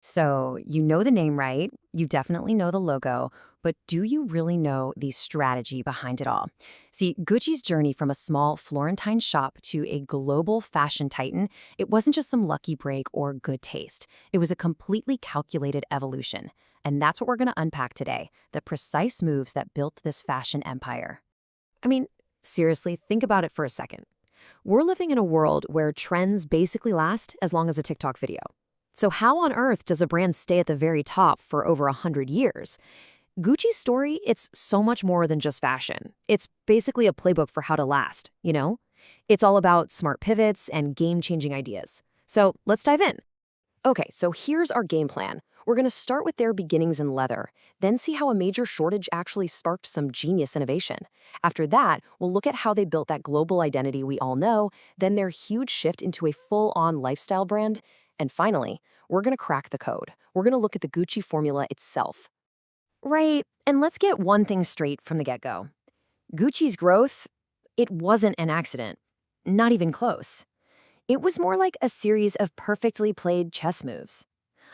So, you know the name, right? You definitely know the logo, but do you really know the strategy behind it all? See, Gucci's journey from a small Florentine shop to a global fashion titan, it wasn't just some lucky break or good taste. It was a completely calculated evolution. And that's what we're going to unpack today, the precise moves that built this fashion empire. I mean, seriously, think about it for a second. We're living in a world where trends basically last as long as a TikTok video. So how on earth does a brand stay at the very top for over 100 years? Gucci's story, it's so much more than just fashion. It's basically a playbook for how to last, you know? It's all about smart pivots and game-changing ideas. So let's dive in. Okay, so here's our game plan. We're going to start with their beginnings in leather, then see how a major shortage actually sparked some genius innovation. After that, we'll look at how they built that global identity we all know, then their huge shift into a full-on lifestyle brand, and finally, we're going to crack the code. We're going to look at the Gucci formula itself. Right, and let's get one thing straight from the get-go. Gucci's growth, it wasn't an accident. Not even close. It was more like a series of perfectly played chess moves.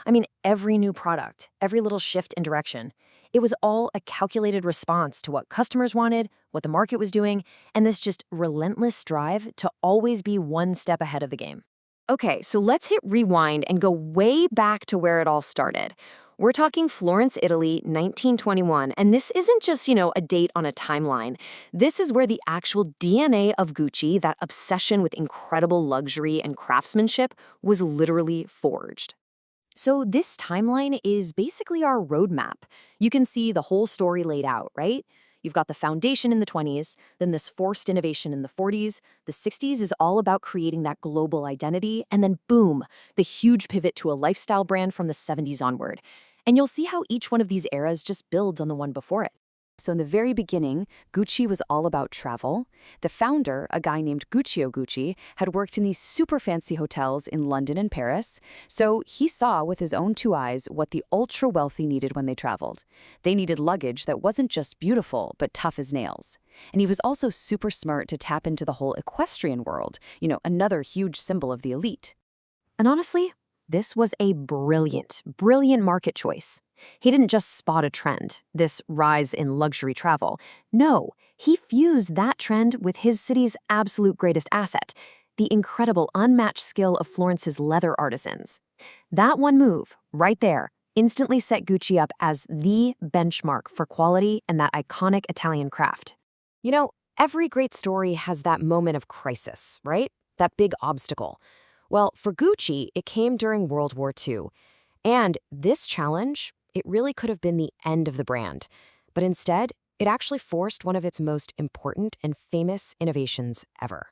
I mean, every new product, every little shift in direction, it was all a calculated response to what customers wanted, what the market was doing, and this just relentless drive to always be one step ahead of the game. Okay, so let's hit rewind and go way back to where it all started. We're talking Florence, Italy, 1921, and this isn't just, a date on a timeline. This is where the actual DNA of Gucci, that obsession with incredible luxury and craftsmanship, was literally forged. So this timeline is basically our roadmap. You can see the whole story laid out, right? You've got the foundation in the 20s, then this forced innovation in the 40s. The 60s is all about creating that global identity, and then boom, the huge pivot to a lifestyle brand from the 70s onward. And you'll see how each one of these eras just builds on the one before it. So in the very beginning, Gucci was all about travel. The founder, a guy named Guccio Gucci, had worked in these super fancy hotels in London and Paris, so he saw with his own two eyes what the ultra-wealthy needed when they traveled. They needed luggage that wasn't just beautiful, but tough as nails. And he was also super smart to tap into the whole equestrian world, another huge symbol of the elite. And honestly, this was a brilliant, brilliant market choice. He didn't just spot a trend, this rise in luxury travel. No, he fused that trend with his city's absolute greatest asset, the incredible unmatched skill of Florence's leather artisans. That one move, right there, instantly set Gucci up as the benchmark for quality and that iconic Italian craft. Every great story has that moment of crisis, right? That big obstacle. Well, for Gucci, it came during World War II. And this challenge, it really could have been the end of the brand. But instead, it actually forced one of its most important and famous innovations ever.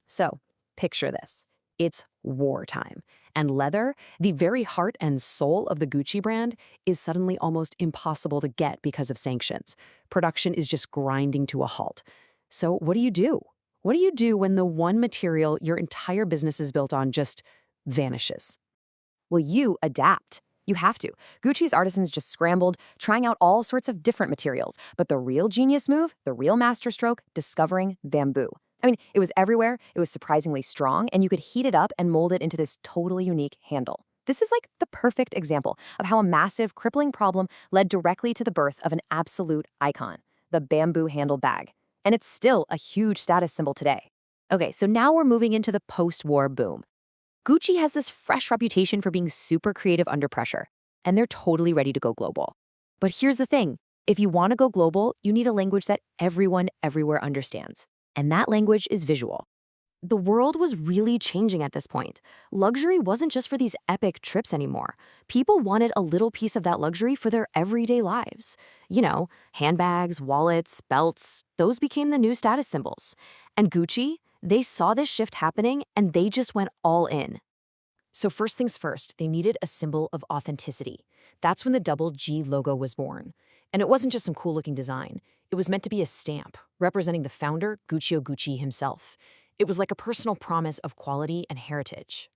So, picture this. It's wartime. And leather, the very heart and soul of the Gucci brand, is suddenly almost impossible to get because of sanctions. Production is just grinding to a halt. So what do you do? What do you do when the one material your entire business is built on just vanishes? Well, you adapt. You have to. Gucci's artisans just scrambled, trying out all sorts of different materials. But the real genius move, the real masterstroke, discovering bamboo. I mean, it was everywhere, it was surprisingly strong, and you could heat it up and mold it into this totally unique handle. This is like the perfect example of how a massive, crippling problem led directly to the birth of an absolute icon, the bamboo handle bag. And it's still a huge status symbol today. Okay, so now we're moving into the post-war boom. Gucci has this fresh reputation for being super creative under pressure, and they're totally ready to go global. But here's the thing. If you want to go global, you need a language that everyone everywhere understands. And that language is visual. The world was really changing at this point. Luxury wasn't just for these epic trips anymore. People wanted a little piece of that luxury for their everyday lives. Handbags, wallets, belts, those became the new status symbols. And Gucci, they saw this shift happening and they just went all in. So first things first, they needed a symbol of authenticity. That's when the double G logo was born. And it wasn't just some cool-looking design. It was meant to be a stamp, representing the founder, Guccio Gucci himself. It was like a personal promise of quality and heritage.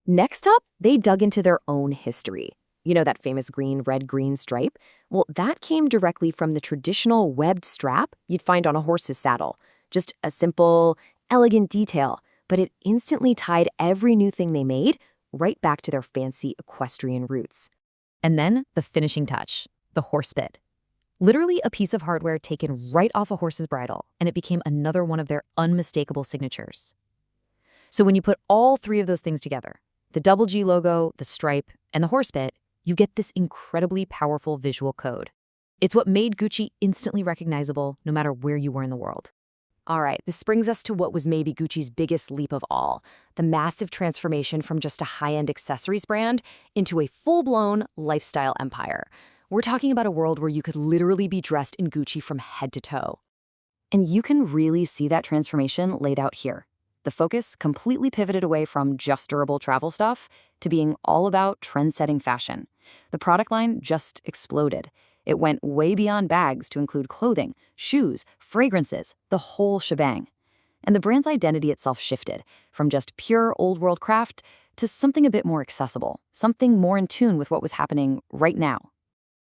Next up, they dug into their own history. That famous red-green stripe? Well, that came directly from the traditional webbed strap you'd find on a horse's saddle. Just a simple, elegant detail, but it instantly tied every new thing they made right back to their fancy equestrian roots. And then the finishing touch, the horse bit. Literally a piece of hardware taken right off a horse's bridle, and it became another one of their unmistakable signatures. So when you put all three of those things together, the double G logo, the stripe, and the horse bit, you get this incredibly powerful visual code. It's what made Gucci instantly recognizable no matter where you were in the world. All right, this brings us to what was maybe Gucci's biggest leap of all, the massive transformation from just a high-end accessories brand into a full-blown lifestyle empire. We're talking about a world where you could literally be dressed in Gucci from head to toe. And you can really see that transformation laid out here. The focus completely pivoted away from just durable travel stuff to being all about trend-setting fashion. The product line just exploded. It went way beyond bags to include clothing, shoes, fragrances, the whole shebang. And the brand's identity itself shifted from just pure old-world craft to something a bit more accessible, something more in tune with what was happening right now.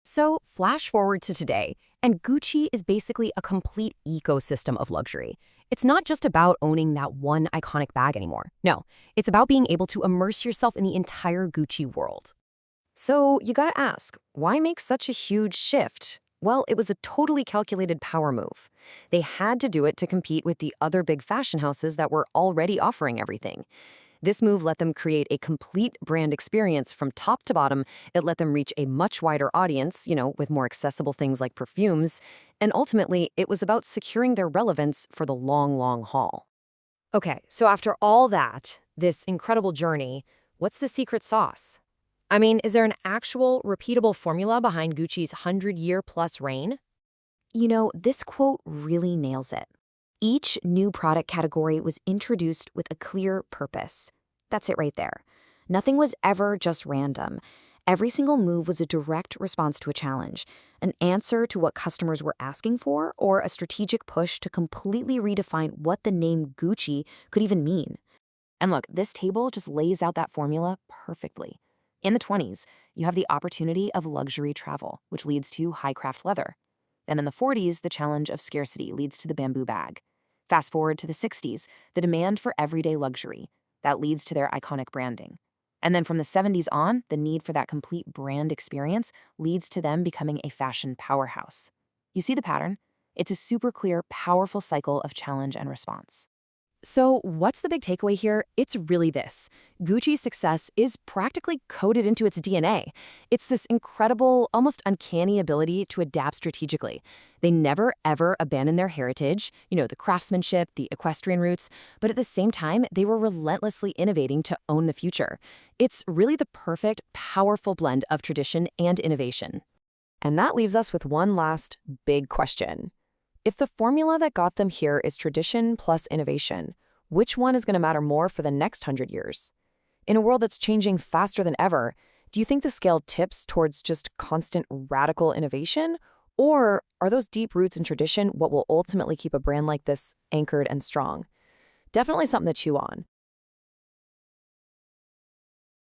So flash forward to today, and Gucci is basically a complete ecosystem of luxury. It's not just about owning that one iconic bag anymore. No, it's about being able to immerse yourself in the entire Gucci world. So you gotta ask, why make such a huge shift? Well, it was a totally calculated power move. They had to do it to compete with the other big fashion houses that were already offering everything. This move let them create a complete brand experience from top to bottom. It let them reach a much wider audience, with more accessible things like perfumes. And ultimately, it was about securing their relevance for the long, long haul. Okay, so after all that, this incredible journey, what's the secret sauce? I mean, is there an actual, repeatable formula behind Gucci's 100-year-plus reign? This quote really nails it. Each new product category was introduced with a clear purpose. That's it right there. Nothing was ever just random. Every single move was a direct response to a challenge, an answer to what customers were asking for, or a strategic push to completely redefine what the name Gucci could even mean. And look, this table just lays out that formula perfectly. In the 20s, you have the opportunity of luxury travel, which leads to high-craft leather. Then in the 40s, the challenge of scarcity leads to the bamboo bag. Fast forward to the 60s, the demand for everyday luxury. That leads to their iconic branding. And then from the 70s on, the need for that complete brand experience leads to them becoming a fashion powerhouse. You see the pattern? It's a super clear, powerful cycle of challenge and response. So what's the big takeaway here? It's really this. Gucci's success is practically coded into its DNA. It's this incredible, almost uncanny ability to adapt strategically. They never, ever abandoned their heritage, the craftsmanship, the equestrian roots, but at the same time, they were relentlessly innovating to own the future. It's really the perfect, powerful blend of tradition and innovation. And that leaves us with one last big question. If the formula that got them here is tradition plus innovation, which one is going to matter more for the next 100 years? In a world that's changing faster than ever, do you think the scale tips towards just constant radical innovation? Or are those deep roots in tradition what will ultimately keep a brand like this anchored and strong? Definitely something to chew on.